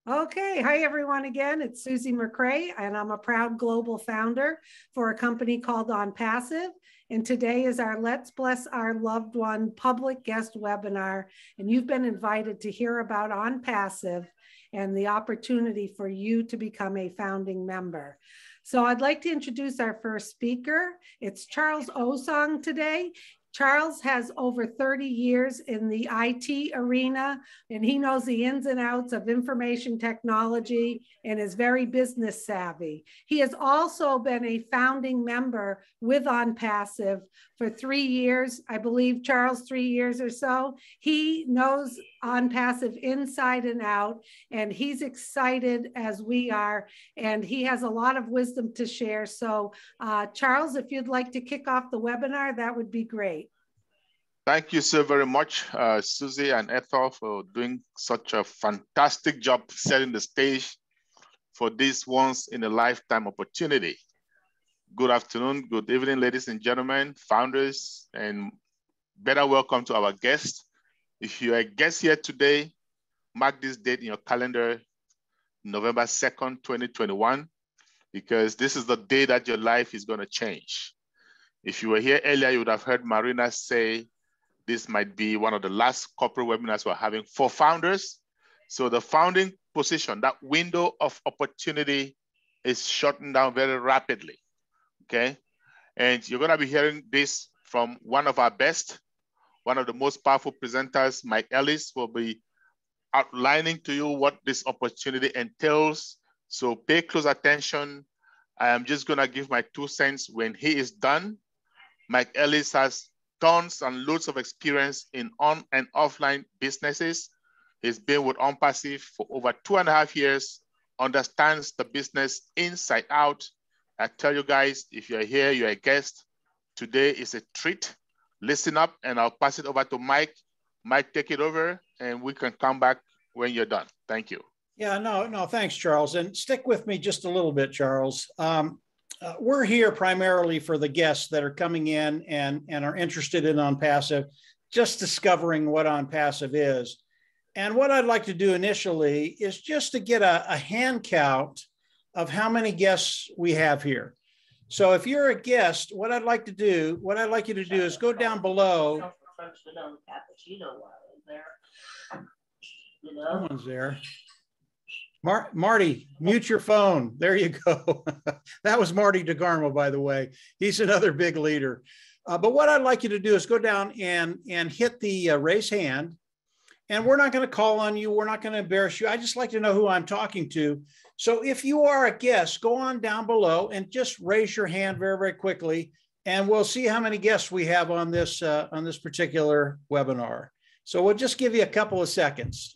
Okay, hi everyone again. It's Susie McCrea, and I'm a proud global founder for a company called OnPassive. And today is our Let's Bless Our Loved One public guest webinar. And you've been invited to hear about OnPassive and the opportunity for you to become a founding member. So I'd like to introduce our first speaker. It's Charles Osong today. Charles has over 30 years in the IT arena, and he knows the ins and outs of information technology and is very business savvy. He has also been a founding member with OnPassive for 3 years, I believe, Charles, 3 years or so. He knows OnPassive inside and out, and he's excited as we are, and he has a lot of wisdom to share. So Charles, if you'd like to kick off the webinar, that would be great. Thank you so very much, Susie and Ethel, for doing such a fantastic job setting the stage for this once-in-a-lifetime opportunity. Good afternoon, good evening, ladies and gentlemen, founders, and better welcome to our guests. If you are a guest here today, mark this date in your calendar, November 2nd, 2021, because this is the day that your life is going to change. If you were here earlier, you would have heard Marina say this might be one of the last corporate webinars we're having for founders. So the founding position, that window of opportunity is shortened down very rapidly, okay? And you're gonna be hearing this from one of our best, one of the most powerful presenters, Mike Ellis, will be outlining to you what this opportunity entails. So pay close attention. I am just gonna give my 2 cents when he is done. Mike Ellis has tons and loads of experience in on and offline businesses. He's been with OnPassive for over 2.5 years, understands the business inside out. I tell you guys, if you're here, you're a guest, today is a treat. Listen up, and I'll pass it over to Mike. Mike, take it over, and we can come back when you're done. Thank you. Yeah, no, thanks, Charles. And stick with me just a little bit, Charles. We're here primarily for the guests that are coming in and are interested in OnPassive, just discovering what OnPassive is. And what I'd like to do initially is just to get a hand count of how many guests we have here. So if you're a guest, what I'd like you to do is go down below. Someone's there. Marty, mute your phone. There you go. That was Marty DeGarmo, by the way. He's another big leader. But what I'd like you to do is go down and hit the raise hand. And we're not going to call on you. We're not going to embarrass you. I just like to know who I'm talking to. So if you are a guest, go on down below and just raise your hand very, very quickly. And we'll see how many guests we have on this particular webinar. So we'll just give you a couple of seconds.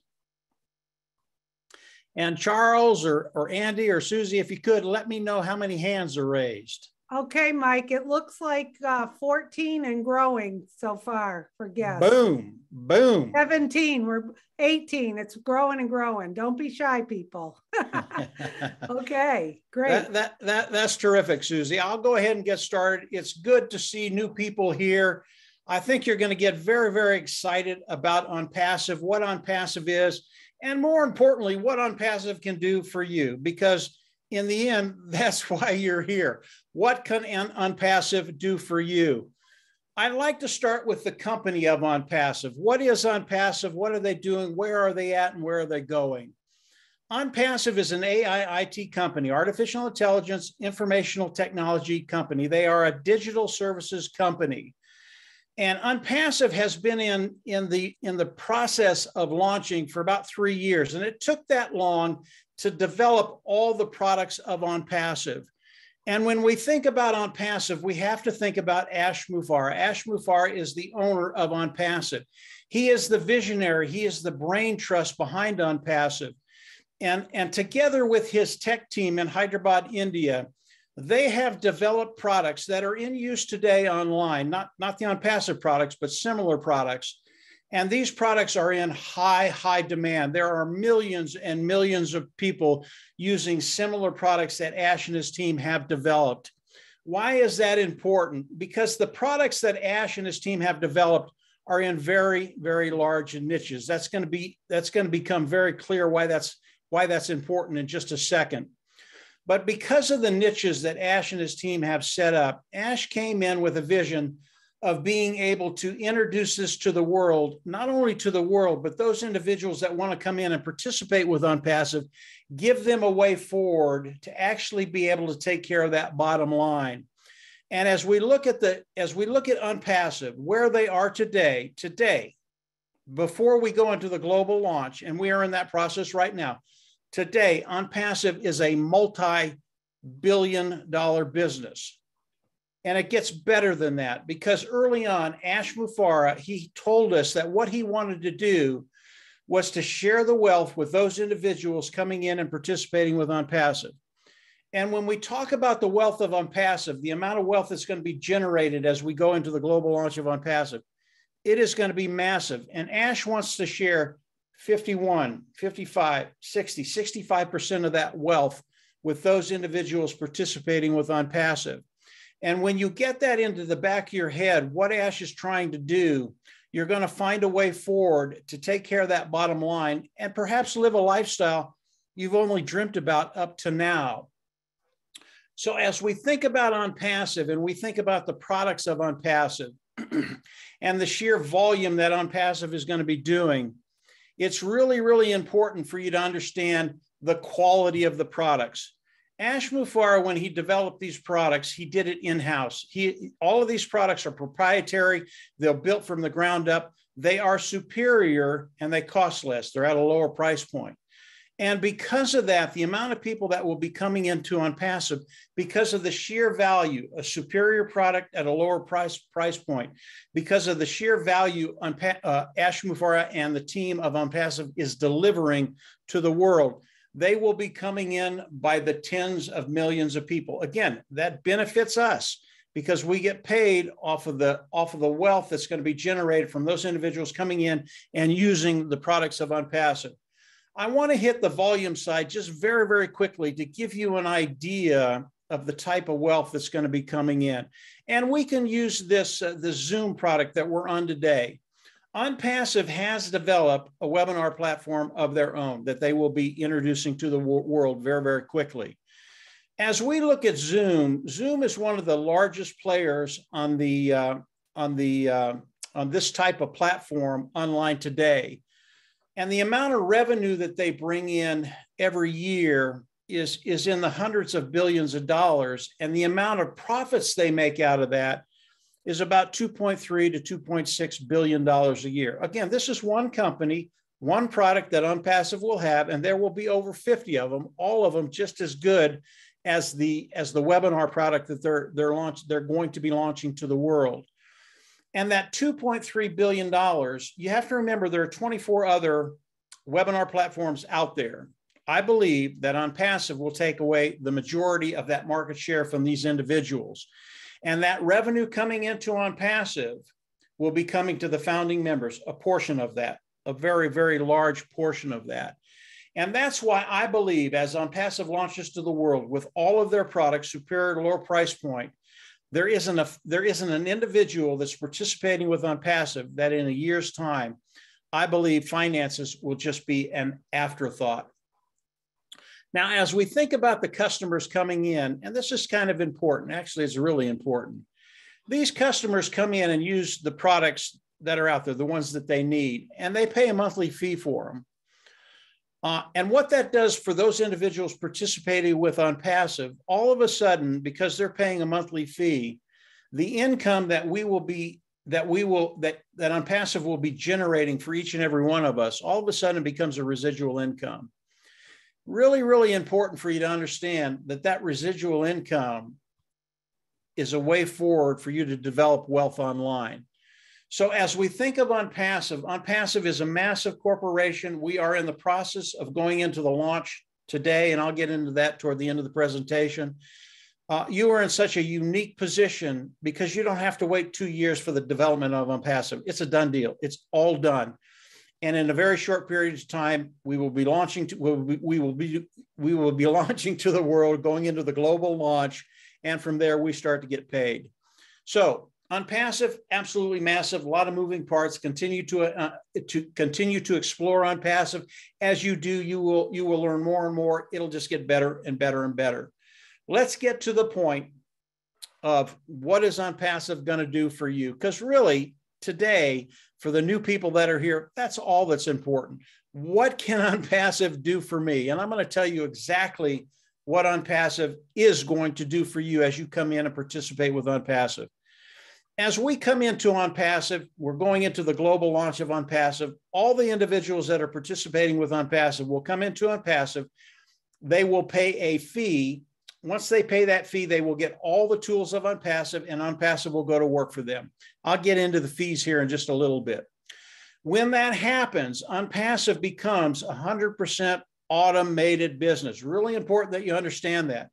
And Charles or Andy or Susie, if you could, let me know how many hands are raised. Okay, Mike, it looks like 14 and growing so far for guests. Boom, boom. 17, we're 18. It's growing and growing. Don't be shy, people. Okay, great. That's terrific, Susie. I'll go ahead and get started. It's good to see new people here. I think you're going to get very, very excited about OnPassive, what OnPassive is, and more importantly, what OnPassive can do for you, because in the end, that's why you're here. What can OnPassive do for you? I'd like to start with the company of OnPassive. What is OnPassive? What are they doing? Where are they at? And where are they going? OnPassive is an AI IT company, artificial intelligence, informational technology company. They are a digital services company. And OnPassive has been in the process of launching for about 3 years. And it took that long to develop all the products of OnPassive. And when we think about OnPassive, we have to think about Ash Mufareh. Ash Mufareh is the owner of OnPassive. He is the visionary. He is the brain trust behind OnPassive. And together with his tech team in Hyderabad, India, they have developed products that are in use today online, not the OnPassive products, but similar products. And these products are in high demand. There are millions and millions of people using similar products that Ash and his team have developed. Why is that important? Because the products that Ash and his team have developed are in very, very large niches. That's going to become very clear why that's why that's important in just a second. But because of the niches that Ash and his team have set up, Ash came in with a vision of being able to introduce this to the world, not only to the world, but those individuals that want to come in and participate with OnPassive, give them a way forward to actually be able to take care of that bottom line. And as we look at OnPassive, where they are today, before we go into the global launch, and we are in that process right now, today, OnPassive is a multi-billion-dollar business. And it gets better than that, because early on, Ash Mufareh, he told us that what he wanted to do was to share the wealth with those individuals coming in and participating with OnPassive. And when we talk about the wealth of OnPassive, the amount of wealth that's going to be generated as we go into the global launch of OnPassive, it is going to be massive. And Ash wants to share 51, 55, 60, 65% of that wealth with those individuals participating with OnPassive. And when you get that into the back of your head, what Ash is trying to do, you're going to find a way forward to take care of that bottom line and perhaps live a lifestyle you've only dreamt about up to now. So as we think about OnPassive and we think about the products of OnPassive and the sheer volume that OnPassive is going to be doing, it's really, really important for you to understand the quality of the products. Ash Mufareh, when he developed these products, he did it in-house. All of these products are proprietary. They're built from the ground up. They are superior and they cost less. They're at a lower price point. And because of that, the amount of people that will be coming into OnPassive, because of the sheer value, a superior product at a lower price point, because of the sheer value Ash Mufareh and the team of OnPassive is delivering to the world, they will be coming in by the tens of millions of people. Again, that benefits us because we get paid off of the wealth that's going to be generated from those individuals coming in and using the products of OnPassive. I want to hit the volume side just very, very quickly to give you an idea of the type of wealth that's going to be coming in. And we can use this, the Zoom product that we're on today. OnPassive has developed a webinar platform of their own that they will be introducing to the world very, very quickly. As we look at Zoom, Zoom is one of the largest players on this type of platform online today. And the amount of revenue that they bring in every year is in the hundreds of billions of dollars. And the amount of profits they make out of that is about $2.3 to $2.6 billion a year. Again, this is one company, one product that OnPassive will have, and there will be over 50 of them, all of them just as good as the webinar product that they're going to be launching to the world. And that $2.3 billion, you have to remember there are 24 other webinar platforms out there. I believe that OnPassive will take away the majority of that market share from these individuals. And that revenue coming into OnPassive will be coming to the founding members, a portion of that, a very, very large portion of that. And that's why I believe as OnPassive launches to the world with all of their products, superior lower price point, there isn't an individual that's participating with OnPassive that in a year's time, I believe finances will just be an afterthought. Now, as we think about the customers coming in, and this is kind of important, actually it's really important. These customers come in and use the products that are out there, the ones that they need, and they pay a monthly fee for them. And what that does for those individuals participating with OnPassive, all of a sudden, because they're paying a monthly fee, the income that OnPassive will be generating for each and every one of us, all of a sudden becomes a residual income. Really, really important for you to understand that residual income is a way forward for you to develop wealth online. So as we think of OnPassive, OnPassive is a massive corporation. We are in the process of going into the launch today, and I'll get into that toward the end of the presentation. You are in such a unique position because you don't have to wait 2 years for the development of OnPassive. It's a done deal. It's all done. And in a very short period of time, we will be launching to the world, going into the global launch, and from there we start to get paid. So OnPassive, absolutely massive, a lot of moving parts. Continue to explore OnPassive. As you do, you will learn more and more. It'll just get better and better and better. Let's get to the point of what is OnPassive going to do for you? Because really, today, for the new people that are here, that's all that's important. What can OnPassive do for me? And I'm going to tell you exactly what OnPassive is going to do for you as you come in and participate with OnPassive. As we come into OnPassive, we're going into the global launch of OnPassive. All the individuals that are participating with OnPassive will come into OnPassive. They will pay a fee. Once they pay that fee, they will get all the tools of OnPassive, and OnPassive will go to work for them. I'll get into the fees here in just a little bit. When that happens, OnPassive becomes 100% automated business. Really important that you understand that.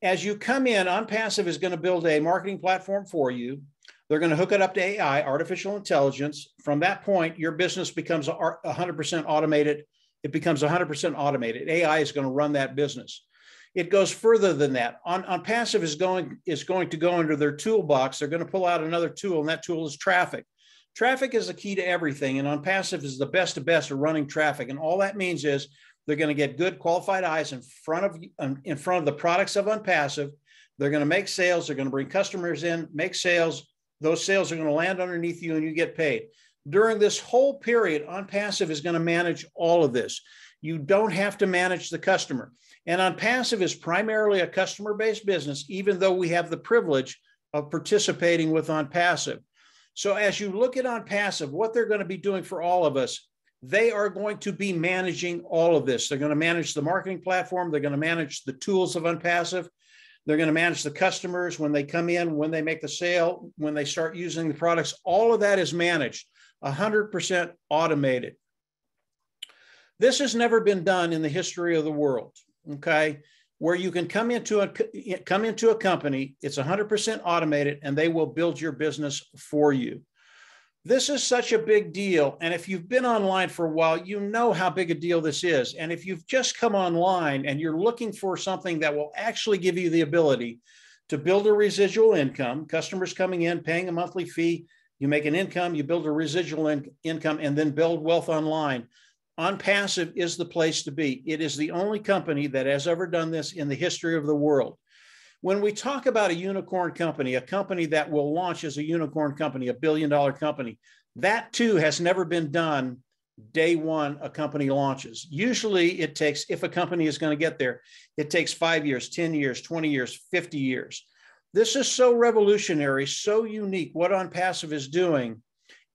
As you come in, OnPassive is going to build a marketing platform for you. They're going to hook it up to AI, artificial intelligence. From that point, your business becomes 100% automated. It becomes 100% automated. AI is going to run that business. It goes further than that. OnPassive is going to go into their toolbox. They're going to pull out another tool, and that tool is traffic. Traffic is the key to everything, and OnPassive is the best of best at running traffic. And all that means is they're going to get good qualified eyes in front of the products of OnPassive. They're going to make sales. They're going to bring customers in, make sales. Those sales are going to land underneath you, and you get paid. During this whole period, OnPassive is going to manage all of this. You don't have to manage the customer. And OnPassive is primarily a customer-based business, even though we have the privilege of participating with OnPassive. So as you look at OnPassive, what they're going to be doing for all of us, they are going to be managing all of this. They're going to manage the marketing platform. They're going to manage the tools of OnPassive. They're going to manage the customers when they come in, when they make the sale, when they start using the products. All of that is managed, 100% automated. This has never been done in the history of the world, okay? Where you can come into a company, it's 100% automated, and they will build your business for you. This is such a big deal. And if you've been online for a while, you know how big a deal this is. And if you've just come online and you're looking for something that will actually give you the ability to build a residual income, customers coming in, paying a monthly fee, you make an income, you build a residual income, and then build wealth online, OnPassive is the place to be. It is the only company that has ever done this in the history of the world. When we talk about a unicorn company, a company that will launch as a unicorn company, $1 billion company, that too has never been done day one a company launches. Usually it takes, if a company is going to get there, it takes 5 years, 10 years, 20 years, 50 years. This is so revolutionary, so unique what OnPassive is doing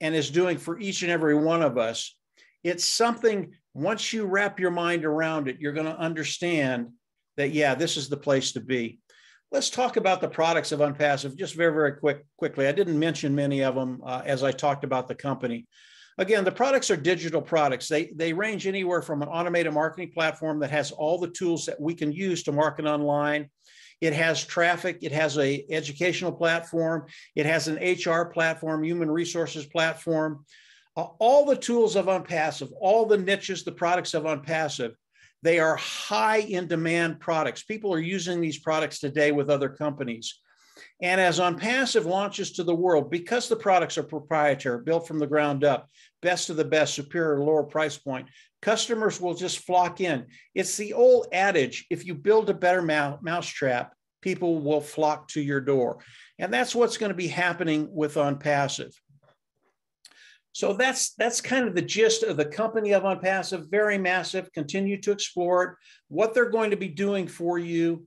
and is doing for each and every one of us. It's something, once you wrap your mind around it, you're going to understand that, yeah, this is the place to be. Let's talk about the products of OnPassive just very, very quickly. I didn't mention many of them as I talked about the company. Again, the products are digital products. They range anywhere from an automated marketing platform that has all the tools that we can use to market online. It has traffic. It has an educational platform. It has an HR platform, human resources platform. All the tools of OnPassive, all the niches, the products of OnPassive, they are high in demand products. People are using these products today with other companies. And as OnPassive launches to the world, because the products are proprietary, built from the ground up, best of the best, superior, lower price point, customers will just flock in. It's the old adage, if you build a better mousetrap, people will flock to your door. And that's what's going to be happening with OnPassive. So that's kind of the gist of the company of OnPassive, very massive. Continue to explore it, what they're going to be doing for you.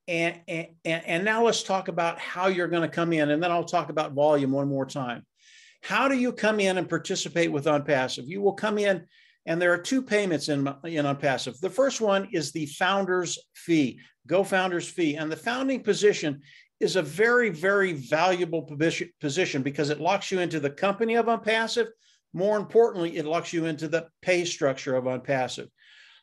And now let's talk about how you're going to come in, and then I'll talk about volume one more time. How do you come in and participate with OnPassive? You will come in, and there are two payments in OnPassive. The first one is the founder's fee, Go Founders fee. And the founding position is a very, very valuable position because it locks you into the company of OnPassive. More importantly, it locks you into the pay structure of OnPassive.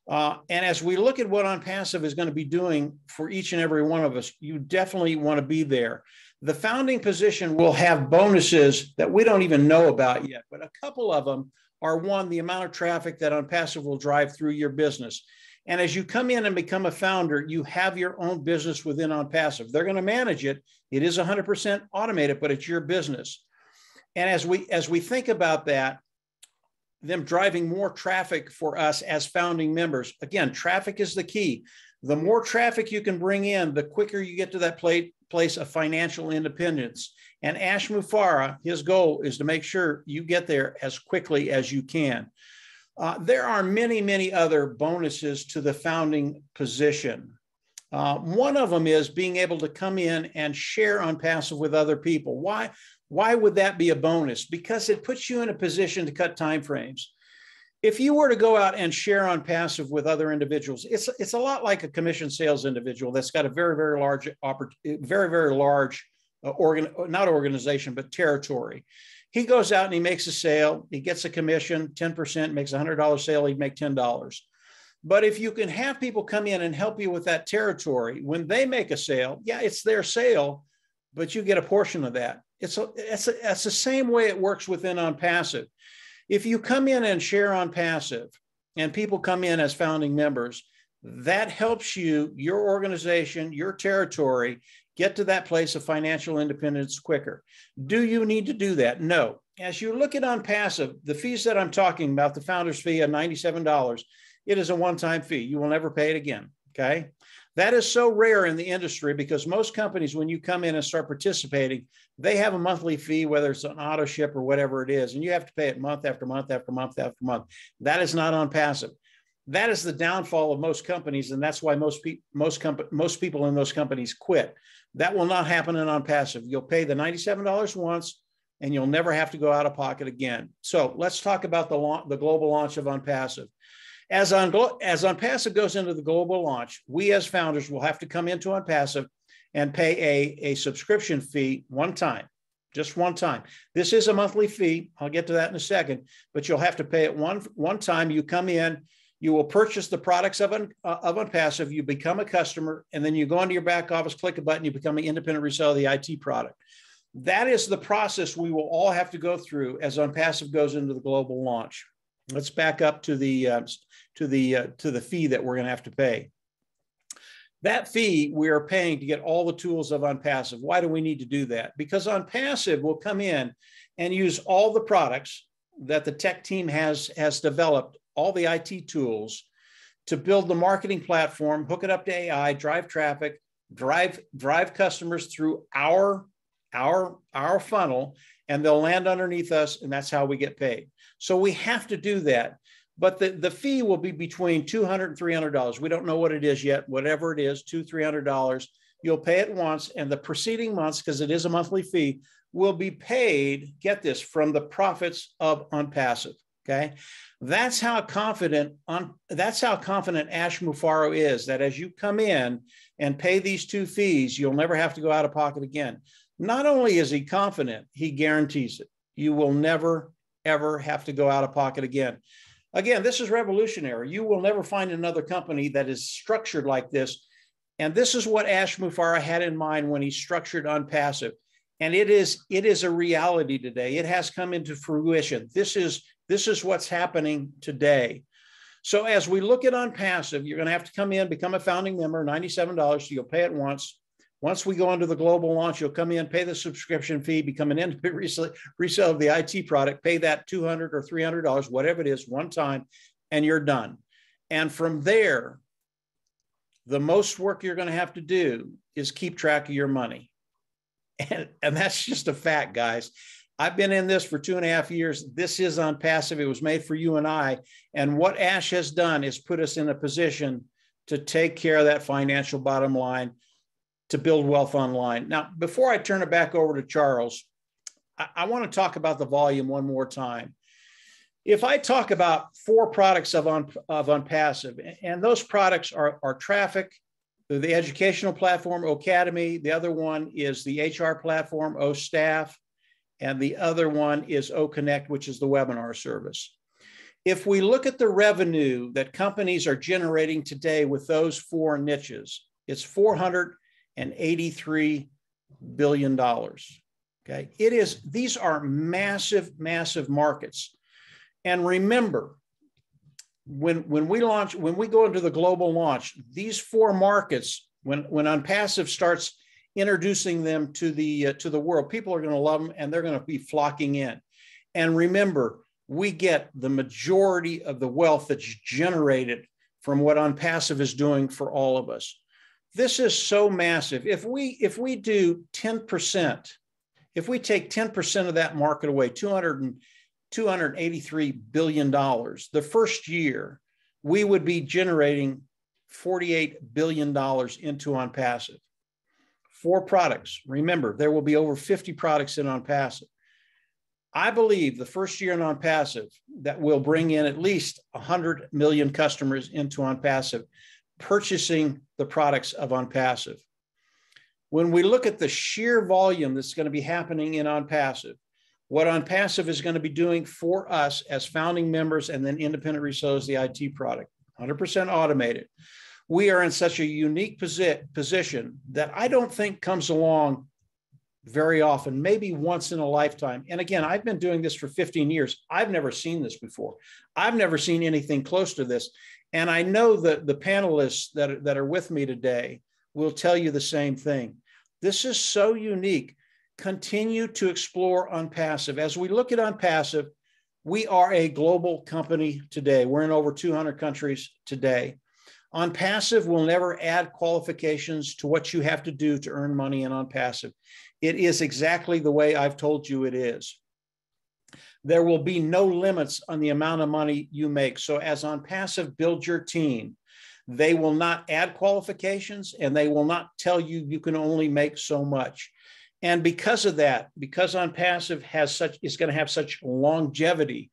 And as we look at what OnPassive is going to be doing for each and every one of us, you definitely want to be there. The founding position will have bonuses that we don't even know about yet, but a couple of them are, one, the amount of traffic that OnPassive will drive through your business. And as you come in and become a founder, you have your own business within OnPassive. They're going to manage it. It is 100% automated, but it's your business. And as we think about that, them driving more traffic for us as founding members, again, traffic is the key. The more traffic you can bring in, the quicker you get to that place of financial independence. And Ash Mufareh, his goal is to make sure you get there as quickly as you can. There are many, many other bonuses to the founding position. One of them is being able to come in and share OnPassive with other people. Why would that be a bonus? Because it puts you in a position to cut timeframes. If you were to go out and share OnPassive with other individuals, it's a lot like a commission sales individual that's got a very, very large, not organization, but territory. He goes out and he makes a sale, he gets a commission, 10%, makes a $100 sale, he'd make $10. But if you can have people come in and help you with that territory, when they make a sale, yeah, it's their sale, but you get a portion of that. It's the same way it works within OnPassive. If you come in and share OnPassive and people come in as founding members, that helps you, your organization, your territory, get to that place of financial independence quicker. Do you need to do that? No. As you look at OnPassive, the fees that I'm talking about, the founder's fee of $97, it is a one-time fee. You will never pay it again, okay? That is so rare in the industry because most companies, when you come in and start participating, they have a monthly fee, whether it's an auto ship or whatever it is, and you have to pay it month after month after month after month. That is not OnPassive. That is the downfall of most companies, and that's why most people in those companies quit. That will not happen in OnPassive. You'll pay the $97 once, and you'll never have to go out of pocket again. So let's talk about the global launch of OnPassive. As OnPassive goes into the global launch, we as founders will have to come into OnPassive and pay a subscription fee one time, just one time. This is a monthly fee. I'll get to that in a second, but you'll have to pay it one time. You come in, you will purchase the products of OnPassive, you become a customer, and then you go into your back office, click a button, you become an independent reseller of the IT product. That is the process we will all have to go through as OnPassive goes into the global launch. Let's back up to the fee that we're going to have to pay. That fee we are paying to get all the tools of OnPassive. Why do we need to do that? Because OnPassive will come in and use all the products that the tech team has developed, all the IT tools, to build the marketing platform, hook it up to AI, drive traffic, drive customers through our funnel, and they'll land underneath us, and that's how we get paid. So we have to do that. But the fee will be between $200 and $300. We don't know what it is yet. Whatever it is, $200, $300. You'll pay it once, and the preceding months, because it is a monthly fee, will be paid, get this, from the profits of OnPassive. Okay, that's how confident Ash Mufareh is that as you come in and pay these two fees, you'll never have to go out of pocket again. Not only is he confident, he guarantees it. You will never, ever have to go out of pocket again. Again, this is revolutionary. You will never find another company that is structured like this. And this is what Ash Mufareh had in mind when he structured OnPassive. And it is a reality today. It has come into fruition. This is what's happening today. So as we look at OnPassive, you're going to have to come in, become a founding member, $97. So you'll pay it once. Once we go into the global launch, you'll come in, pay the subscription fee, become an independent reseller of the IT product, pay that $200 or $300, whatever it is, one time, and you're done. And from there, the most work you're going to have to do is keep track of your money. And that's just a fact, guys. I've been in this for 2.5 years. This is OnPassive. It was made for you and I. And what Ash has done is put us in a position to take care of that financial bottom line, to build wealth online. Now, before I turn it back over to Charles, I want to talk about the volume one more time. If I talk about 4 products of OnPassive, and those products are traffic, the educational platform, Academy, the other one is the HR platform, Staff, and the other one is Connect, which is the webinar service. If we look at the revenue that companies are generating today with those 4 niches, it's $483 billion. Okay, these are massive, massive markets. And remember, when we go into the global launch, these 4 markets, when OnPassive starts introducing them to the world, people are going to love them and they're going to be flocking in. And remember, we get the majority of the wealth that's generated from what OnPassive is doing for all of us. This is so massive. If we do 10%, if we take 10% of that market away, $283 billion, the first year, we would be generating $48 billion into OnPassive. 4 products. Remember, there will be over 50 products in OnPassive. I believe the first year in OnPassive that will bring in at least 100 million customers into OnPassive, purchasing the products of OnPassive. When we look at the sheer volume that's going to be happening in OnPassive, what OnPassive is going to be doing for us as founding members and then independent resellers, the IT product, 100% automated. We are in such a unique position that I don't think comes along very often, maybe once in a lifetime. And again, I've been doing this for 15 years. I've never seen this before. I've never seen anything close to this. And I know that the panelists that are with me today will tell you the same thing. This is so unique. Continue to explore OnPassive. As we look at OnPassive, we are a global company today. We're in over 200 countries today. OnPassive will never add qualifications to what you have to do to earn money in OnPassive. It is exactly the way I've told you it is. There will be no limits on the amount of money you make. So as OnPassive builds your team, they will not add qualifications and they will not tell you you can only make so much. And because of that, because OnPassive is going to have such longevity,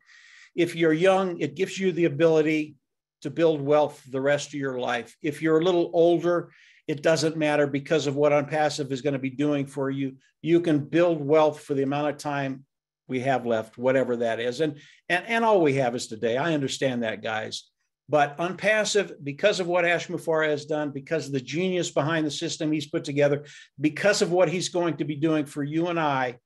if you're young, it gives you the ability to build wealth the rest of your life. If you're a little older, it doesn't matter because of what OnPassive is going to be doing for you. You can build wealth for the amount of time we have left, whatever that is. And all we have is today. I understand that, guys. But OnPassive, because of what Ash Mufareh has done, because of the genius behind the system he's put together, because of what he's going to be doing for you and I,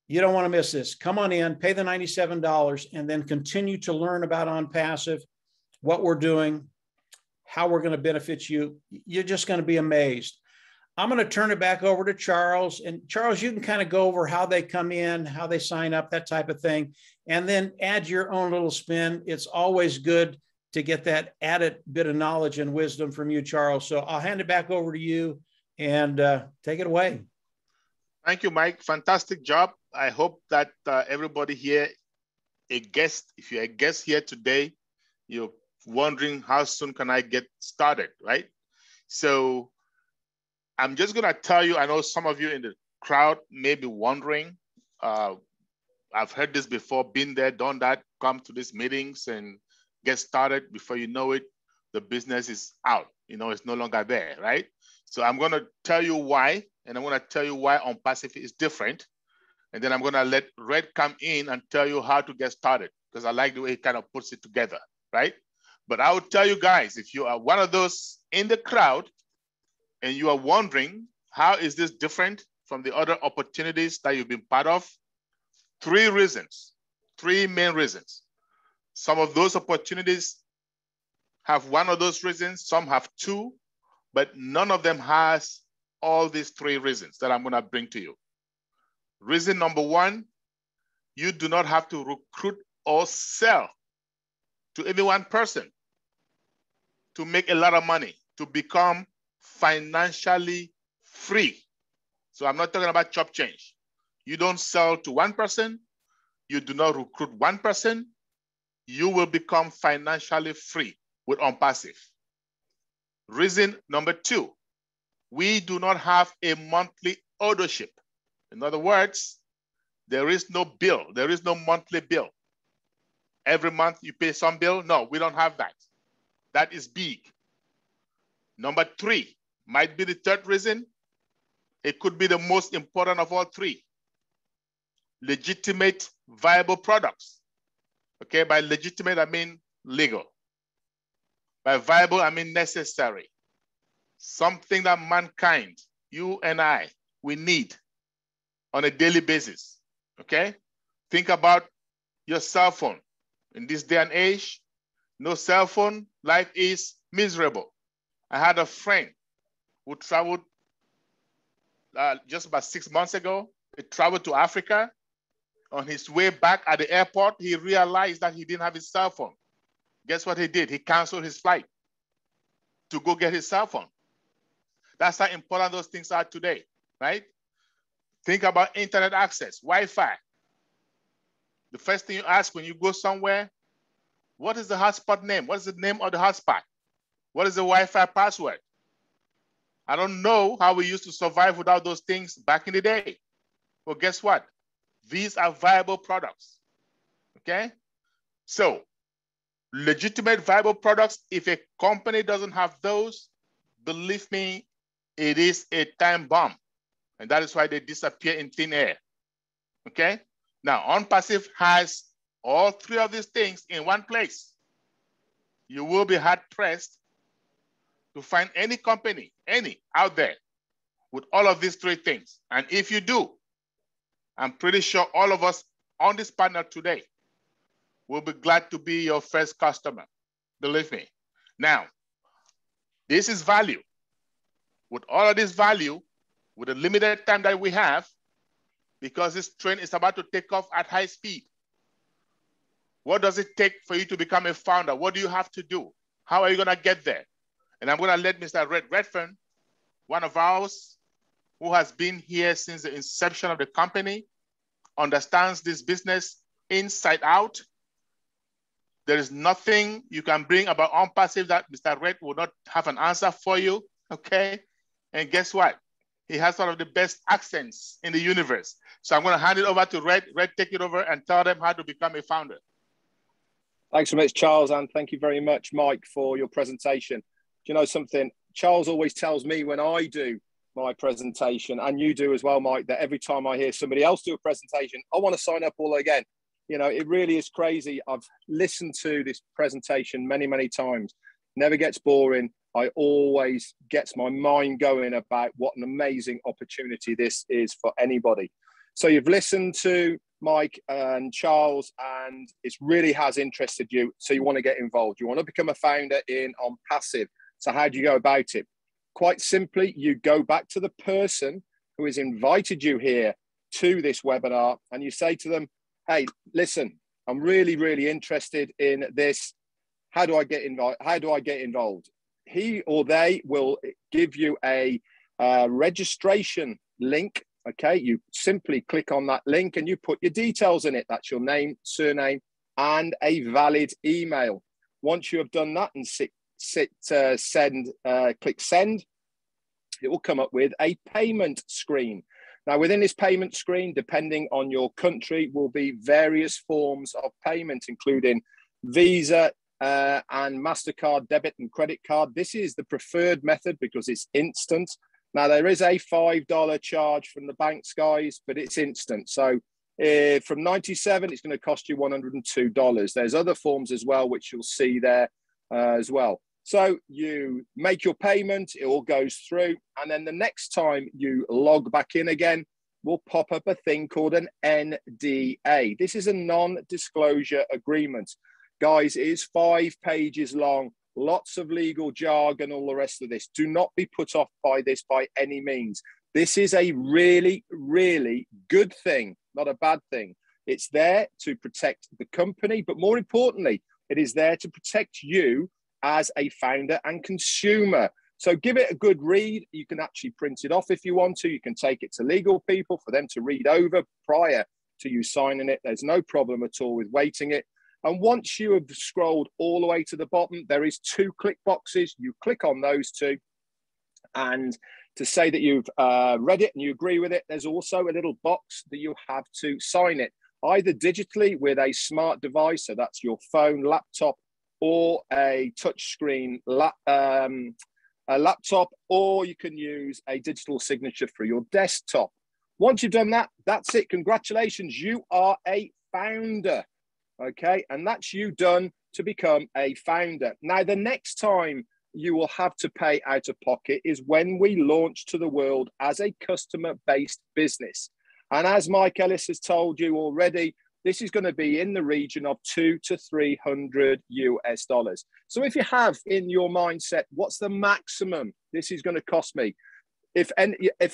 you don't want to miss this. Come on in, pay the $97, and then continue to learn about OnPassive, what we're doing, how we're going to benefit you. You're just going to be amazed. I'm going to turn it back over to Charles. And Charles, you can kind of go over how they come in, how they sign up, that type of thing, and then add your own little spin. It's always good to get that added bit of knowledge and wisdom from you, Charles. So I'll hand it back over to you and take it away. Thank you, Mike. Fantastic job. I hope that everybody here, if you're a guest here today, you're wondering how soon can I get started, right? So I'm just going to tell you, I know some of you in the crowd may be wondering, I've heard this before, been there, done that, come to these meetings and get started. Before you know it, the business is out. It's no longer there, right? So I'm going to tell you why, and I'm going to tell you why OnPassive is different. And then I'm going to let Red come in and tell you how to get started, because I like the way he kind of puts it together, right? But I will tell you guys, if you are one of those in the crowd and you are wondering, how is this different from the other opportunities that you've been part of? 3 reasons, 3 main reasons. Some of those opportunities have one of those reasons, some have 2, but none of them has all these 3 reasons that I'm going to bring to you. Reason number 1, you do not have to recruit or sell to any one person to make a lot of money, to become financially free. So I'm not talking about chop change. You don't sell to one person. You do not recruit one person. You will become financially free with OnPassive. Reason number 2, we do not have a monthly ownership. In other words, there is no bill. There is no monthly bill. Every month you pay some bill. No, we don't have that. That is big. Number 3 might be the 3rd reason. It could be the most important of all 3. Legitimate, viable products. Okay, by legitimate, I mean legal. By viable, I mean necessary. Something that mankind, you and I, we need on a daily basis. Okay? Think about your cell phone. In this day and age, No cell phone, life is miserable. I had a friend who traveled just about 6 months ago. He traveled to Africa. On his way back at the airport, he realized that he didn't have his cell phone. Guess what he did? He canceled his flight to go get his cell phone. That's how important those things are today, right? Think about internet access, Wi-Fi. The first thing you ask when you go somewhere, what is the hotspot name? What is the name of the hotspot? What is the Wi-Fi password? I don't know how we used to survive without those things back in the day. Well, guess what? These are viable products, okay? So, legitimate viable products, if a company doesn't have those, believe me, it is a time bomb. And that is why they disappear in thin air, okay? Now, OnPassive has all three of these things in one place. You will be hard-pressed to find any company, any out there with all of these three things. And if you do, I'm pretty sure all of us on this panel today will be glad to be your first customer. Believe me. Now, this is value. With all of this value, with the limited time that we have, because this train is about to take off at high speed. What does it take for you to become a founder? What do you have to do? How are you going to get there? And I'm going to let Mr. Redfern, one of ours, who has been here since the inception of the company, understands this business inside out. There is nothing you can bring about OnPassive that Mr. Red will not have an answer for you, okay? And guess what? He has one of the best accents in the universe. So I'm going to hand it over to Red. Red, take it over and tell them how to become a founder. Thanks so much, Charles, and thank you very much, Mike, for your presentation. Do you know something? Charles always tells me when I do my presentation, and you do as well, Mike, that every time I hear somebody else do a presentation, I want to sign up all again. You know, it really is crazy. I've listened to this presentation many, many times. Never gets boring. I always gets my mind going about what an amazing opportunity this is for anybody. So you've listened to Mike and Charles, and it really has interested you. So you want to get involved. You want to become a founder in OnPassive. So how do you go about it? Quite simply, you go back to the person who has invited you here to this webinar, and you say to them, hey, listen, I'm really, really interested in this. How do I get involved? How do I get involved? He or they will give you a registration link. Okay, you simply click on that link and you put your details in it. That's your name, surname, and a valid email. Once you have done that and click send, it will come up with a payment screen. Now, within this payment screen, depending on your country, will be various forms of payment, including Visa and MasterCard, debit and credit card. This is the preferred method because it's instant. Now, there is a $5 charge from the banks, guys, but it's instant. So from 97, it's going to cost you $102. There's other forms as well, which you'll see there as well. So you make your payment, it all goes through. And then the next time you log back in again, will pop up a thing called an NDA. This is a non-disclosure agreement. Guys, it is 5 pages long. Lots of legal jargon, all the rest of this. Do not be put off by this by any means. This is a really, really good thing, not a bad thing. It's there to protect the company, but more importantly, it is there to protect you as a founder and consumer. So give it a good read. You can actually print it off if you want to. You can take it to legal people for them to read over prior to you signing it. There's no problem at all with waiting it. And once you have scrolled all the way to the bottom, there is 2 click boxes. You click on those 2. And to say that you've read it and you agree with it, there's also a little box that you have to sign it, either digitally with a smart device, so that's your phone, laptop, or a touchscreen laptop, or you can use a digital signature for your desktop. Once you've done that, that's it. Congratulations, you are a founder. Okay, and that's you done to become a founder. Now, the next time you will have to pay out of pocket is when we launch to the world as a customer-based business. And as Mike Ellis has told you already, this is going to be in the region of $200 to $300 US. So if you have in your mindset, what's the maximum this is going to cost me? If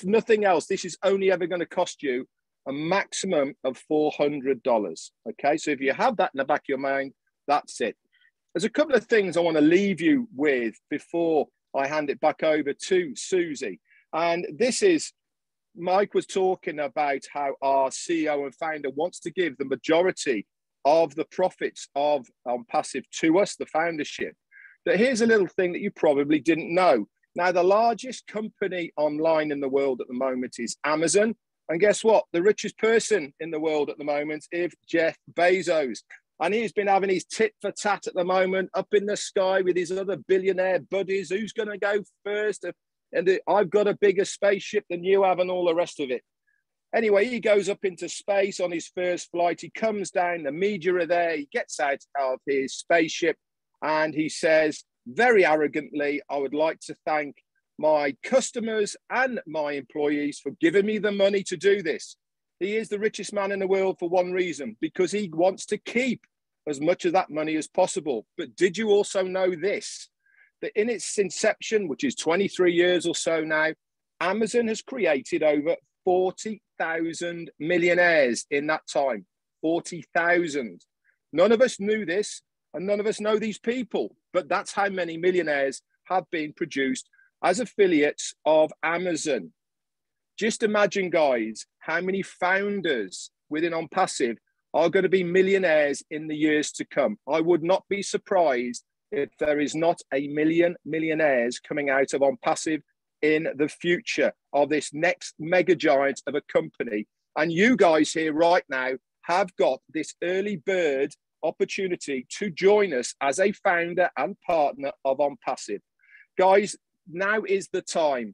nothing else, this is only ever going to cost you a maximum of $400. Okay, so if you have that in the back of your mind, that's it. There's a couple of things I want to leave you with before I hand it back over to Susie. And this is, Mike was talking about how our CEO and founder wants to give the majority of the profits of OnPassive to us, the foundership. But here's a little thing that you probably didn't know. Now, the largest company online in the world at the moment is Amazon. And guess what? The richest person in the world at the moment is Jeff Bezos. And he's been having his tit for tat at the moment up in the sky with his other billionaire buddies. Who's going to go first? And I've got a bigger spaceship than you have and all the rest of it. Anyway, he goes up into space on his first flight. He comes down, the media are there. He gets out of his spaceship and he says, very arrogantly, I would like to thank my customers and my employees for giving me the money to do this. He is the richest man in the world for one reason, because he wants to keep as much of that money as possible. But did you also know this? That in its inception, which is 23 years or so now, Amazon has created over 40,000 millionaires in that time. 40,000. None of us knew this, and none of us know these people, but that's how many millionaires have been produced as affiliates of Amazon. Just imagine, guys, how many founders within OnPassive are going to be millionaires in the years to come. I would not be surprised if there is not a million millionaires coming out of OnPassive in the future of this next mega giant of a company. And you guys here right now have got this early bird opportunity to join us as a founder and partner of OnPassive. Guys, now is the time.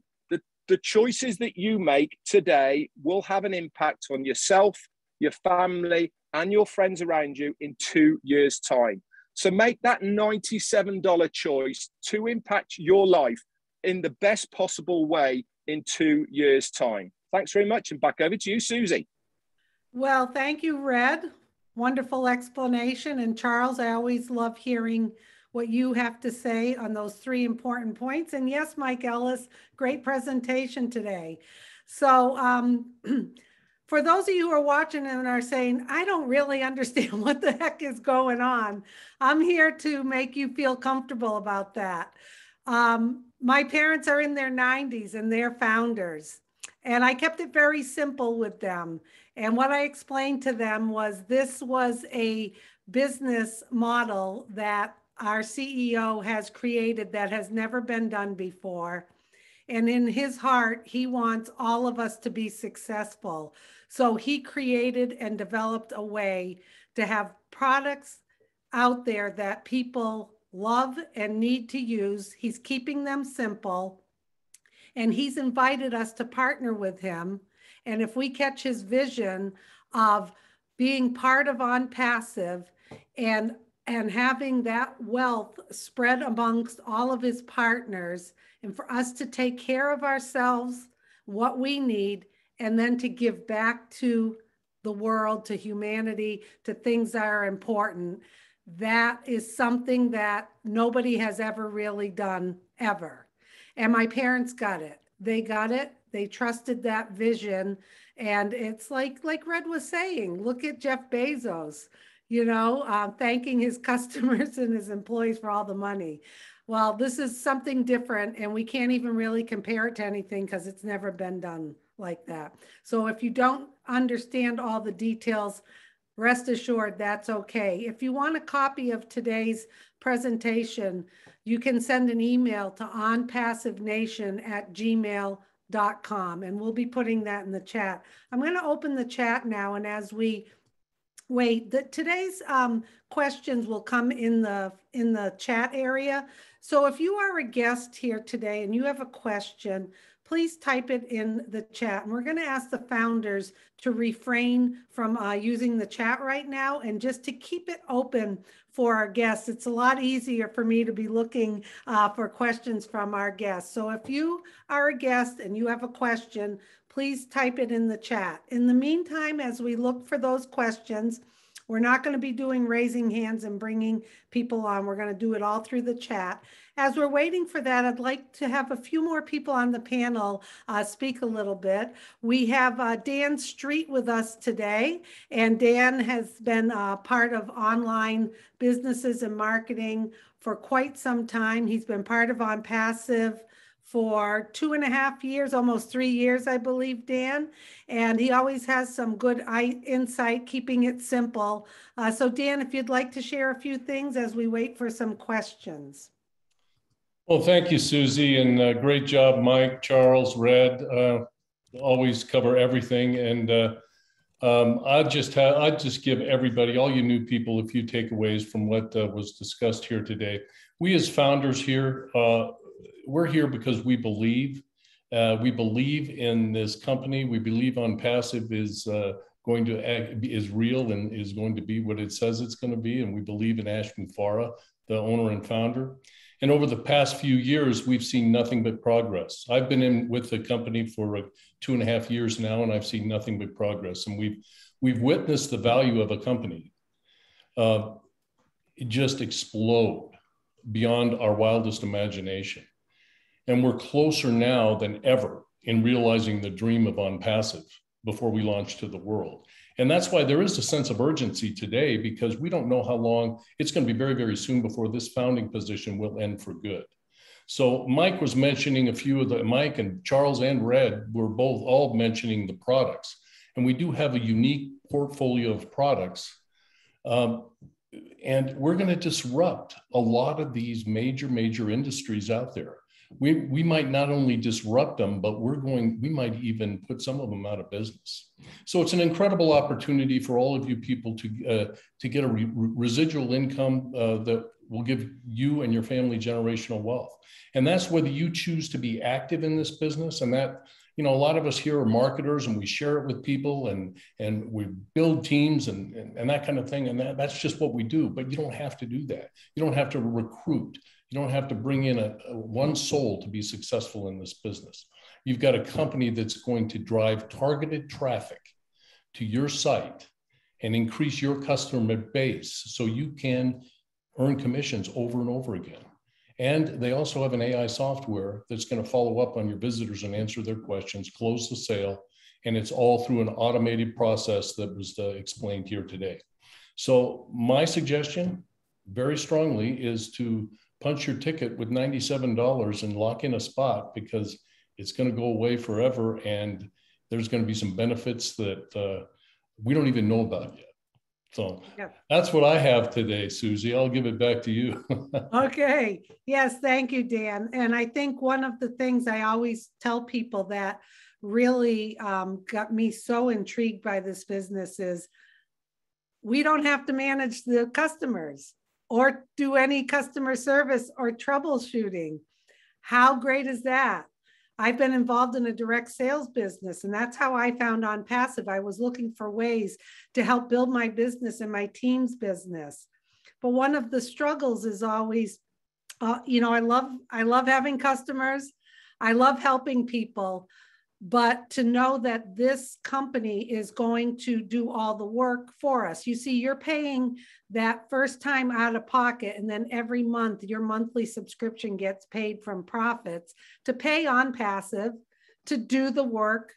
The choices that you make today will have an impact on yourself, your family, and your friends around you in 2 years' time. So make that $97 choice to impact your life in the best possible way in 2 years' time. Thanks very much, and back over to you, Susie. Well, thank you, Red. Wonderful explanation. And Charles, I always love hearing what you have to say on those 3 important points. And yes, Mike Ellis, great presentation today. So for those of you who are watching and are saying, I don't really understand what the heck is going on, I'm here to make you feel comfortable about that. My parents are in their 90s and they're founders. And I kept it very simple with them. And what I explained to them was this was a business model that our CEO has created that has never been done before. And in his heart, he wants all of us to be successful. So he created and developed a way to have products out there that people love and need to use. He's keeping them simple. And he's invited us to partner with him. And if we catch his vision of being part of OnPassive and having that wealth spread amongst all of his partners, and for us to take care of ourselves, what we need, and then to give back to the world, to humanity, to things that are important, that is something that nobody has ever really done, ever. And my parents got it. They got it. They trusted that vision. And it's like Red was saying, look at Jeff Bezos, you know, thanking his customers and his employees for all the money. Well, this is something different, and we can't even really compare it to anything because it's never been done like that. So if you don't understand all the details, rest assured that's okay. If you want a copy of today's presentation, you can send an email to onpassivenation@gmail.com, and we'll be putting that in the chat. I'm going to open the chat now, and as we wait, today's questions will come in the chat area. So if you are a guest here today and you have a question, please type it in the chat. And we're going to ask the founders to refrain from using the chat right now and just to keep it open for our guests. It's a lot easier for me to be looking for questions from our guests. So if you are a guest and you have a question, please type it in the chat. In the meantime, as we look for those questions, We're not going to be doing raising hands and bringing people on. We're going to do it all through the chat. As we're waiting for that, I'd like to have a few more people on the panel speak a little bit. We have Dan Street with us today, and Dan has been part of online businesses and marketing for quite some time. He's been part of OnPassive for 2.5 years, almost 3 years, I believe, Dan. And he always has some good insight, keeping it simple. So Dan, if you'd like to share a few things as we wait for some questions. Well, thank you, Susie, and great job, Mike, Charles, Red. Always cover everything. And I'd just give everybody, all you new people, a few takeaways from what was discussed here today. We as founders here, we're here because we believe in this company. We believe OnPassive is is real and is going to be what it says it's going to be. And we believe in Ashwin Farah, the owner and founder. And over the past few years, we've seen nothing but progress. I've been with the company for 2.5 years now, and I've seen nothing but progress. And we've witnessed the value of a company just explode beyond our wildest imagination. And we're closer now than ever in realizing the dream of OnPassive before we launch to the world. And that's why there is a sense of urgency today, because we don't know how long. It's going to be very, very soon before this founding position will end for good. So Mike was mentioning Mike and Charles and Red were all mentioning the products. And we do have a unique portfolio of products. And we're going to disrupt a lot of these major industries out there. We might not only disrupt them, but we might even put some of them out of business. So it's an incredible opportunity for all of you people to get a residual income that will give you and your family generational wealth. And that's whether you choose to be active in this business. And that, a lot of us here are marketers, and we share it with people, and we build teams and that kind of thing. And that's just what we do. But you don't have to do that. You don't have to recruit. You don't have to bring in one soul to be successful in this business. You've got a company that's going to drive targeted traffic to your site and increase your customer base so you can earn commissions over and over again. And they also have an AI software that's going to follow up on your visitors and answer their questions, close the sale, and it's all through an automated process that was explained here today. So my suggestion, very strongly, is to punch your ticket with $97 and lock in a spot, because it's going to go away forever, and there's going to be some benefits that we don't even know about yet. So that's what I have today, Susie. I'll give it back to you. Okay. Yes, thank you, Dan. And I think one of the things I always tell people that really got me so intrigued by this business is we don't have to manage the customers or do any customer service or troubleshooting. How great is that? I've been involved in a direct sales business, and that's how I found OnPassive. I was looking for ways to help build my business and my team's business. But one of the struggles is always, I love having customers. I love helping people. But to know that this company is going to do all the work for us. You see, you're paying that first time out of pocket, and then every month your monthly subscription gets paid from profits to pay OnPassive to do the work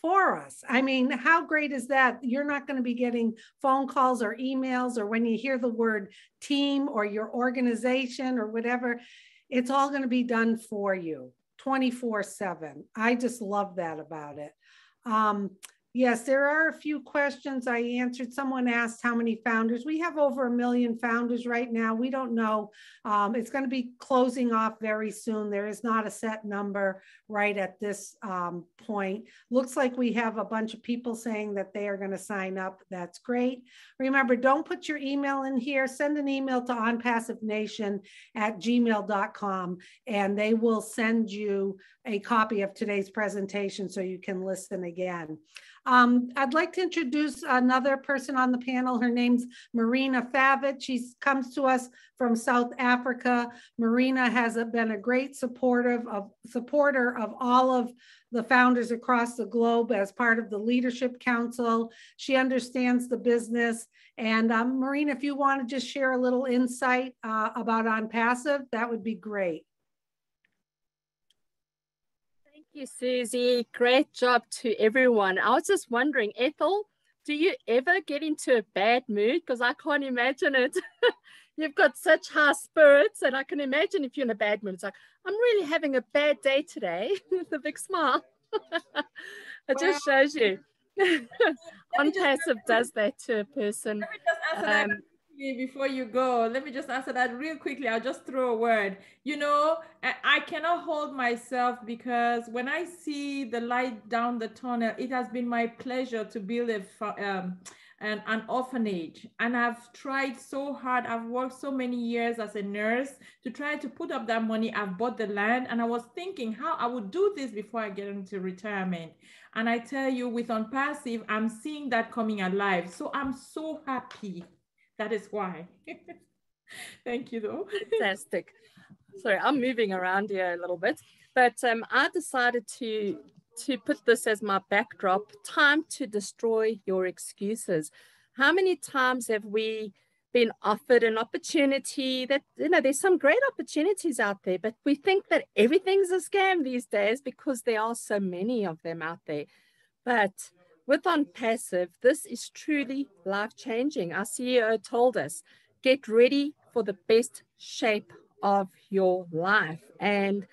for us. I mean, how great is that? You're not going to be getting phone calls or emails, or when you hear the word team or your organization or whatever, it's all going to be done for you. 24/7. I just love that about it. Yes, there are a few questions I answered. Someone asked how many founders. We have over 1 million founders right now. We don't know. It's going to be closing off very soon. There is not a set number right at this point. Looks like we have a bunch of people saying that they are going to sign up. That's great. Remember, don't put your email in here. Send an email to onpassivenation@gmail.com, and they will send you a copy of today's presentation so you can listen again. I'd like to introduce another person on the panel. Her name's Marina Favit. She comes to us from South Africa. Marina has been a great supporter of all of the founders across the globe as part of the Leadership Council. She understands the business. And Marina, if you want to just share a little insight about OnPassive, that would be great. Thank you, Susie. Great job to everyone. I was just wondering, Ethel, do you ever get into a bad mood? Because I can't imagine it. You've got such high spirits, and I can imagine if you're in a bad mood, it's like, I'm really having a bad day today, with a big smile. It just shows you. OnPassive does that to a person. Let me just answer that before you go. Let me just answer that real quickly. I'll just throw a word. You know, I cannot hold myself, because when I see the light down the tunnel, it has been my pleasure to build an orphanage, and I've tried so hard. I've worked so many years as a nurse to try to put up that money. I've bought the land, and I was thinking how I would do this before I get into retirement. And I tell you, with OnPassive, I'm seeing that coming alive. So I'm so happy. That is why. Thank you, though. Fantastic. Sorry, I'm moving around here a little bit, but I decided to put this as my backdrop. Time to destroy your excuses. How many times have we been offered an opportunity that, you know, there's some great opportunities out there, but we think that everything's a scam these days because there are so many of them out there. But with OnPassive, this is truly life-changing. Our CEO told us, get ready for the best shape of your life. And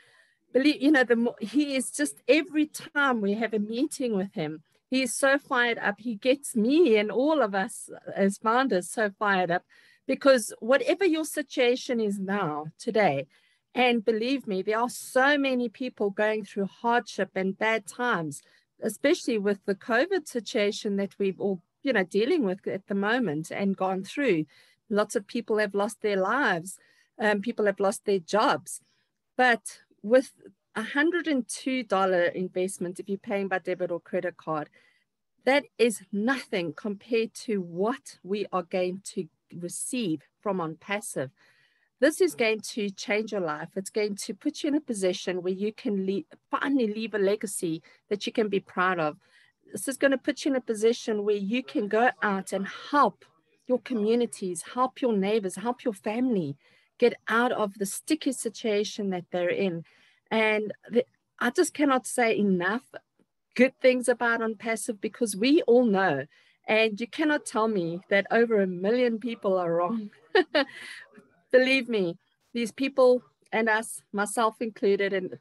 believe, you know, he is just, every time we have a meeting with him, he is so fired up. He gets me and all of us as founders so fired up, because whatever your situation is now, today, and believe me, there are so many people going through hardship and bad times, especially with the COVID situation that we've all, you know, dealing with at the moment and gone through. Lots of people have lost their lives. People have lost their jobs. But with $102 investment, if you're paying by debit or credit card, that is nothing compared to what we are going to receive from OnPassive. This is going to change your life. It's going to put you in a position where you can finally leave a legacy that you can be proud of. This is going to put you in a position where you can go out and help your communities, help your neighbors, help your family get out of the sticky situation that they're in. And I just cannot say enough good things about OnPassive, because we all know, and you cannot tell me that over 1 million people are wrong. Believe me, these people and us, myself included, and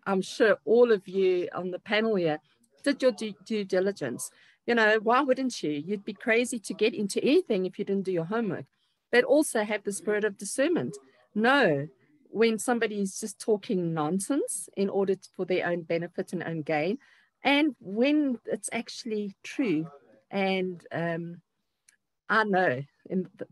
I'm sure all of you on the panel here, did your due diligence. You know, why wouldn't you? You'd be crazy to get into anything if you didn't do your homework. But also have the spirit of discernment. Know when somebody's just talking nonsense in order for their own benefit and own gain, and when it's actually true. And I know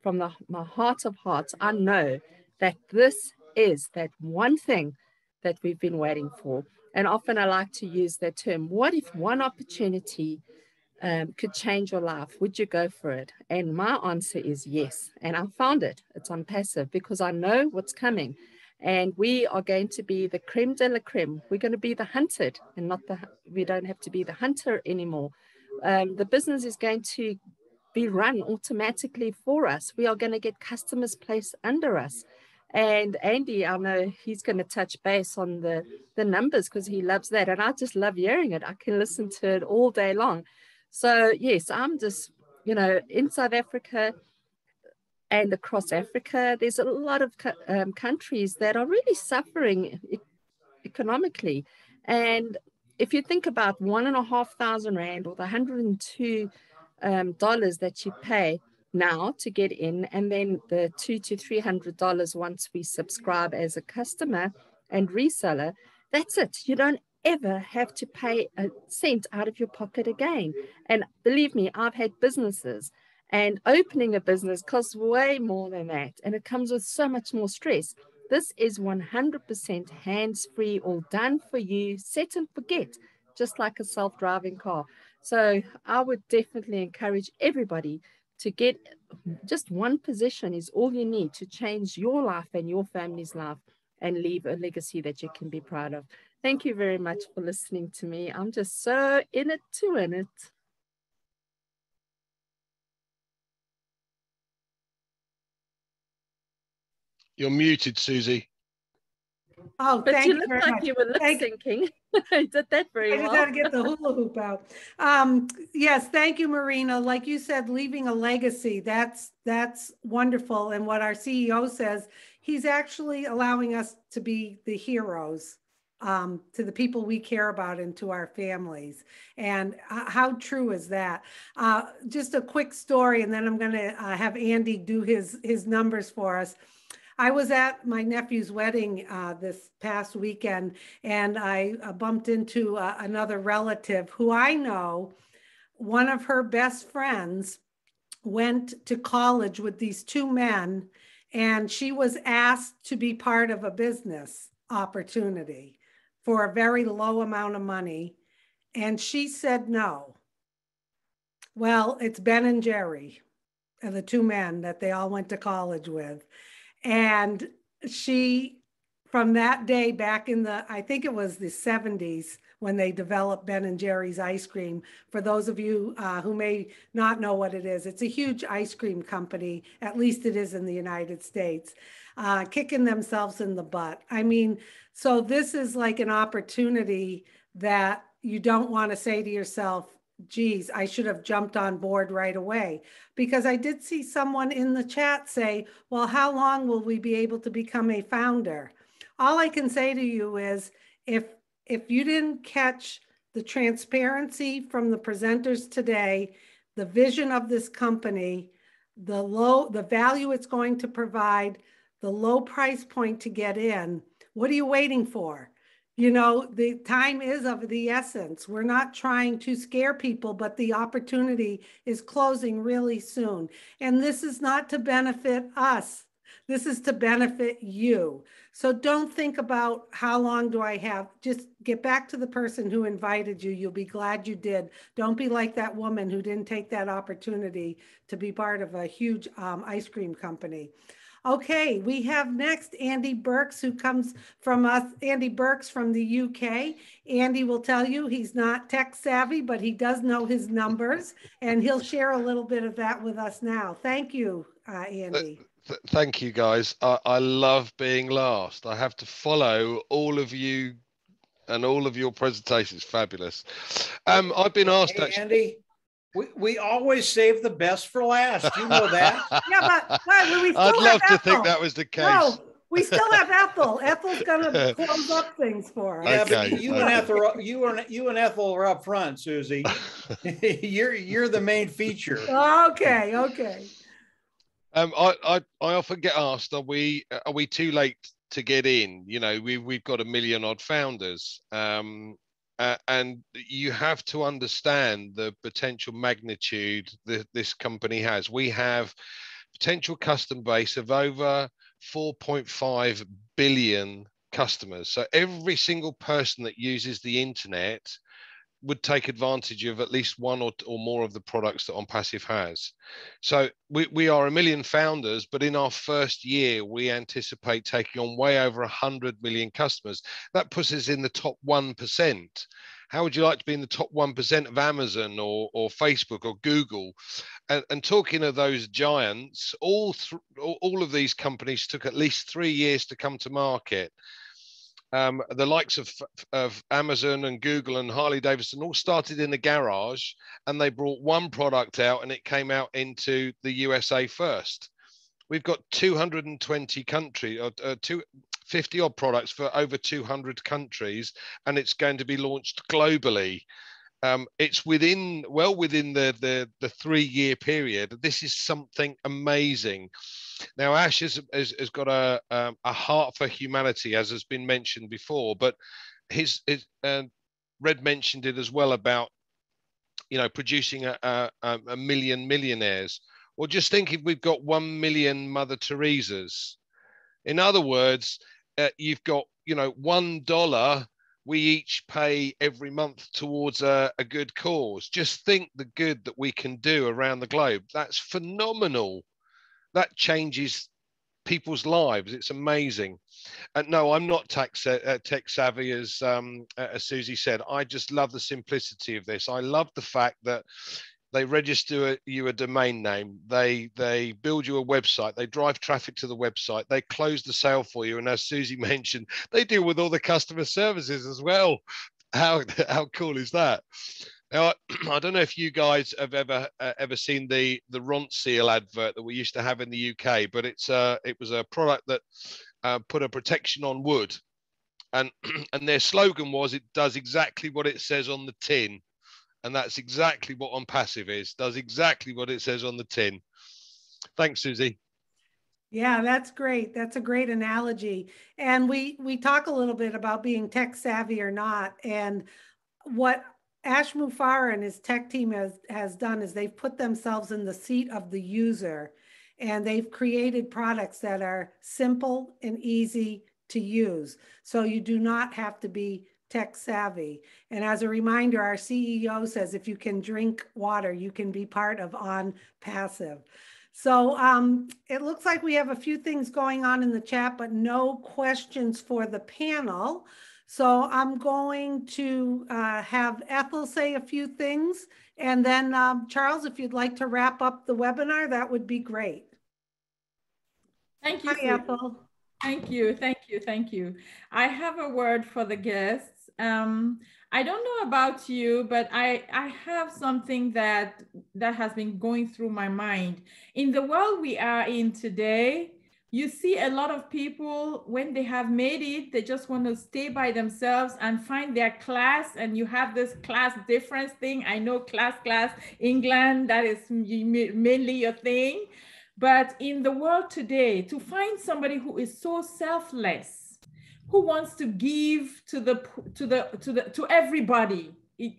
from my heart of hearts, I know that this is that one thing that we've been waiting for. And often I like to use that term, what if one opportunity could change your life? Would you go for it? And my answer is yes. And I found it. It's OnPassive, because I know what's coming. And we are going to be the creme de la creme. We're going to be the hunted, and we don't have to be the hunter anymore. The business is going to be run automatically for us. We are going to get customers placed under us. And Andy, I know he's going to touch base on the numbers, because he loves that. And I just love hearing it. I can listen to it all day long. So yes, I'm just, you know, in South Africa and across Africa, there's a lot of countries that are really suffering economically. And if you think about 1,500 Rand or the $102 that you pay now to get in, and then the $200 to $300 once we subscribe as a customer and reseller, that's it. You don't ever have to pay a cent out of your pocket again. And believe me, I've had businesses, and opening a business costs way more than that. And it comes with so much more stress. This is 100% hands-free, all done for you, set and forget, just like a self-driving car. So I would definitely encourage everybody to get just one position is all you need to change your life and your family's life and leave a legacy that you can be proud of. Thank you very much for listening to me. I'm just so in it to win it. You're muted, Susie. Oh, but thank you you look very like much. you were lip syncing. I did that very well. I just had to get the hula hoop out. Yes, thank you, Marina. Like you said, leaving a legacy, that's wonderful. And what our CEO says, he's actually allowing us to be the heroes to the people we care about and to our families. And how true is that? Just a quick story, and then I'm going to have Andy do his numbers for us. I was at my nephew's wedding this past weekend, and I bumped into another relative who I know. One of her best friends went to college with these two men, and she was asked to be part of a business opportunity for a very low amount of money, and she said no. Well, it's Ben and Jerry, the two men that they all went to college with. And she, from that day back in I think it was the 70s when they developed Ben and Jerry's ice cream. For those of you who may not know what it is, it's a huge ice cream company, at least it is in the United States, kicking themselves in the butt. I mean, so this is like an opportunity that you don't want to say to yourself, geez, I should have jumped on board right away. Because I did see someone in the chat say, well, how long will we be able to become a founder? All I can say to you is, if you didn't catch the transparency from the presenters today, the vision of this company, the value it's going to provide, the low price point to get in, what are you waiting for? You know, the time is of the essence. We're not trying to scare people, but the opportunity is closing really soon. And this is not to benefit us. This is to benefit you. So don't think about how long do I have. Just get back to the person who invited you. You'll be glad you did. Don't be like that woman who didn't take that opportunity to be part of a huge ice cream company. Okay, we have next Andy Burks, who comes from us. Andy Burks from the UK. Andy will tell you he's not tech savvy, but he does know his numbers, and he'll share a little bit of that with us now. Thank you, Andy. Thank you, guys. I love being last. I have to follow all of you and all of your presentations. Fabulous. I've been asked, hey, Andy. We always save the best for last. You know that. Yeah, but we still I'd love to Ethel. think that was the case. No, we still have Ethel. Ethel's gonna close up things for us. Yeah, okay, but you and Ethel are up front, Susie. you're the main feature. Okay. I often get asked, are we too late to get in? You know, we've got 1 million odd founders. And you have to understand the potential magnitude that this company has. We have potential customer base of over 4.5 billion customers. So every single person that uses the internet would take advantage of at least one or more of the products that OnPassive has. So we are 1 million founders, but in our first year, we anticipate taking on way over 100 million customers. That puts us in the top 1%. How would you like to be in the top 1% of Amazon or Facebook or Google? And talking of those giants, all of these companies took at least 3 years to come to market. The likes of Amazon and Google and Harley Davidson all started in a garage, and they brought one product out and it came out into the USA first. We've got 220 countries, 50 odd products for over 200 countries, and it's going to be launched globally. It's well within the 3-year period. This is something amazing. Now, Ash has got a heart for humanity, as has been mentioned before, but Red mentioned it as well about, you know, producing a million millionaires. Or just think if we've got 1 million Mother Teresas. In other words, you've got, you know, $1 we each pay every month towards a good cause. Just think the good that we can do around the globe. That's phenomenal. That changes people's lives. It's amazing. No, I'm not tech savvy, as Susie said. I just love the simplicity of this. I love the fact that they register you a domain name, they build you a website, they drive traffic to the website, they close the sale for you, and as Susie mentioned, they deal with all the customer services as well. How cool is that? Now, I don't know if you guys have ever seen the Ronseal advert that we used to have in the UK, but it was a product that put a protection on wood, and their slogan was, it does exactly what it says on the tin. And that's exactly what OnPassive is, does exactly what it says on the tin. Thanks, Susie. Yeah, that's great. That's a great analogy. And we talk a little bit about being tech savvy or not. And what Ash Mufareh and his tech team has done is they've put themselves in the seat of the user, and they've created products that are simple and easy to use. So you do not have to be tech savvy. And as a reminder, our CEO says, if you can drink water, you can be part of OnPassive. So it looks like we have a few things going on in the chat, but no questions for the panel. So I'm going to have Ethel say a few things. And then Charles, if you'd like to wrap up the webinar, that would be great. Thank you. Hi, Ethel. Thank you. Thank you. Thank you. I have a word for the guests. I don't know about you, but I have something that has been going through my mind. In the world we are in today, you see a lot of people, when they have made it, they just want to stay by themselves and find their class. And you have this class difference thing. I know class, England, that is mainly your thing. But in the world today, to find somebody who is so selfless, who wants to give to everybody,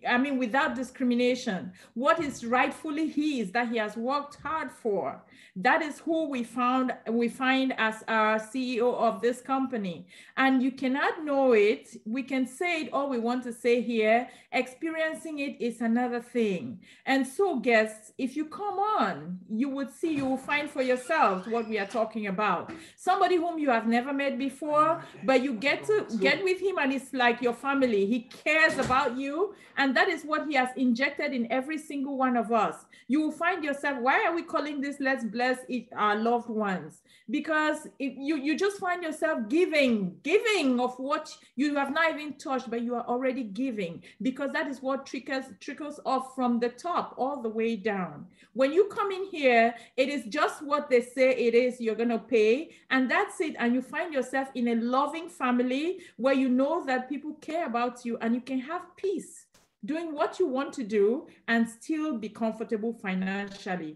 I mean, without discrimination, what is rightfully his that he has worked hard for. That is who we find as our CEO of this company. And you cannot know it. We can say it all we want to say here. Experiencing it is another thing. And so, guests, if you come on, you will find for yourselves what we are talking about. Somebody whom you have never met before, but you get with him and it's like your family. He cares about you. And that is what he has injected in every single one of us. You will find yourself, why are we calling this Let's Bless Our Loved Ones? Because you just find yourself giving of what you have not even touched, but you are already giving, because that is what trickles off from the top all the way down. When you come in here, it is just what they say it is you're going to pay, and that's it. And you find yourself in a loving family where you know that people care about you and you can have peace doing what you want to do and still be comfortable financially.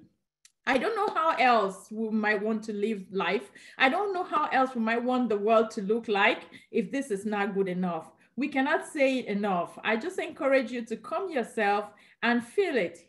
I don't know how else we might want to live life. I don't know how else we might want the world to look like if this is not good enough. We cannot say it enough. I just encourage you to come yourself and feel it.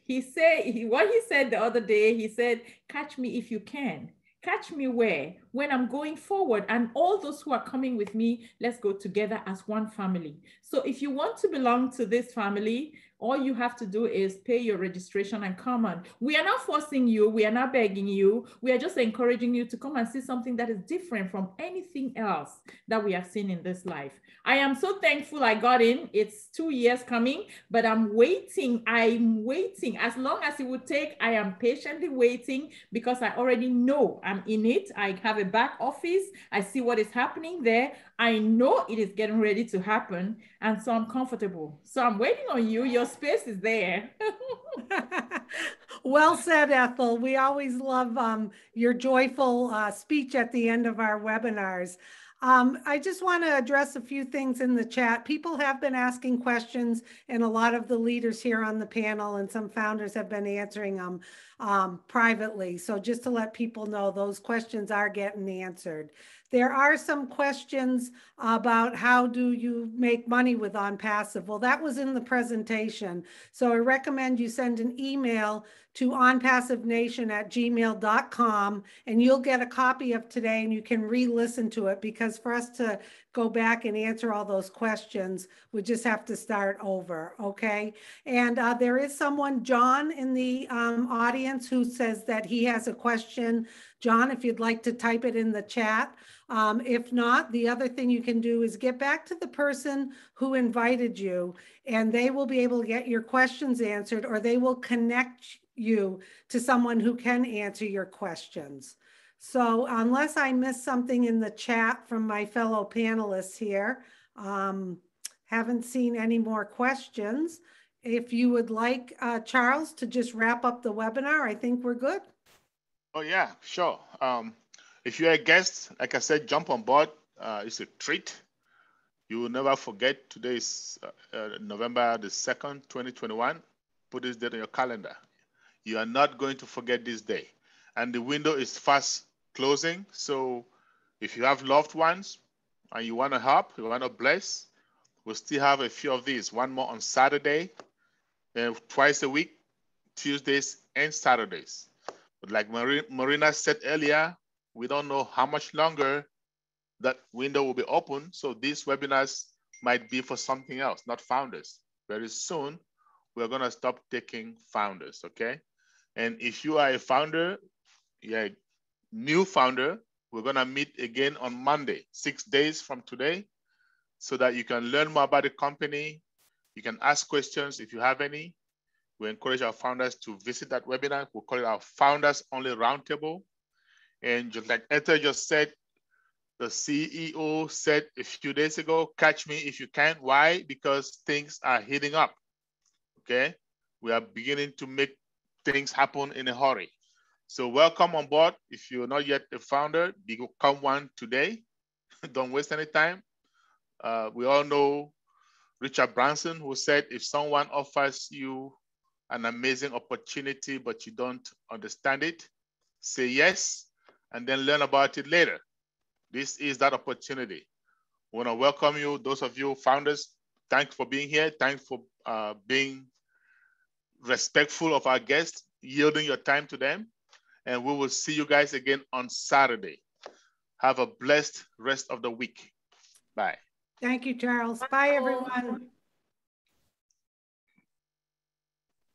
What he said the other day, he said, catch me if you can. Catch me where? When I'm going forward, and all those who are coming with me, let's go together as one family. So if you want to belong to this family, all you have to do is pay your registration and come on. We are not forcing you. We are not begging you. We are just encouraging you to come and see something that is different from anything else that we have seen in this life. I am so thankful I got in. It's 2 years coming, but I'm waiting. I'm waiting. As long as it would take, I am patiently waiting because I already know I'm in it. I have a back office. I see what is happening there. I know it is getting ready to happen. And so I'm comfortable. So I'm waiting on you. Your space is there. Well said, Ethel. We always love your joyful speech at the end of our webinars. I just want to address a few things in the chat. People have been asking questions, and a lot of the leaders here on the panel and some founders have been answering them. privately. So just to let people know, those questions are getting answered. There are some questions about how do you make money with OnPassive. Well, that was in the presentation. So I recommend you send an email to onpassivenation@gmail.com, and you'll get a copy of today and you can re-listen to it, because for us to go back and answer all those questions, we just have to start over, okay? And there is someone, John, in the audience who says that he has a question. John, if you'd like to type it in the chat. If not, the other thing you can do is get back to the person who invited you, and they will be able to get your questions answered, or they will connect you to someone who can answer your questions. So unless I missed something in the chat from my fellow panelists here, haven't seen any more questions. If you would like, Charles, to just wrap up the webinar, I think we're good. Oh yeah, sure. If you're a guest, like I said, jump on board. It's a treat. You will never forget. Today is November the 2nd, 2021. Put this date on your calendar. You are not going to forget this day. And the window is fast closing. So if you have loved ones and you want to help, you want to bless, we'll still have a few of these. One more on Saturday, and twice a week, Tuesdays and Saturdays. But like Marina said earlier, we don't know how much longer that window will be open. So these webinars might be for something else, not founders. Very soon, we're going to stop taking founders, okay? And if you are a founder, you're a new founder, we're going to meet again on Monday, 6 days from today, so that you can learn more about the company. You can ask questions if you have any. We encourage our founders to visit that webinar. We'll call it our Founders Only Roundtable. And just like Ethel just said, the CEO said a few days ago, catch me if you can. Why? Because things are heating up, okay? We are beginning to make things happen in a hurry. So welcome on board. If you're not yet a founder, become one today. Don't waste any time. We all know Richard Branson, who said, if someone offers you an amazing opportunity, but you don't understand it, say yes, and then learn about it later. This is that opportunity. We want to welcome you, those of you founders. Thanks for being here. Thanks for being respectful of our guests, yielding your time to them. And we will see you guys again on Saturday. Have a blessed rest of the week. Bye. Thank you, Charles. Bye, everyone.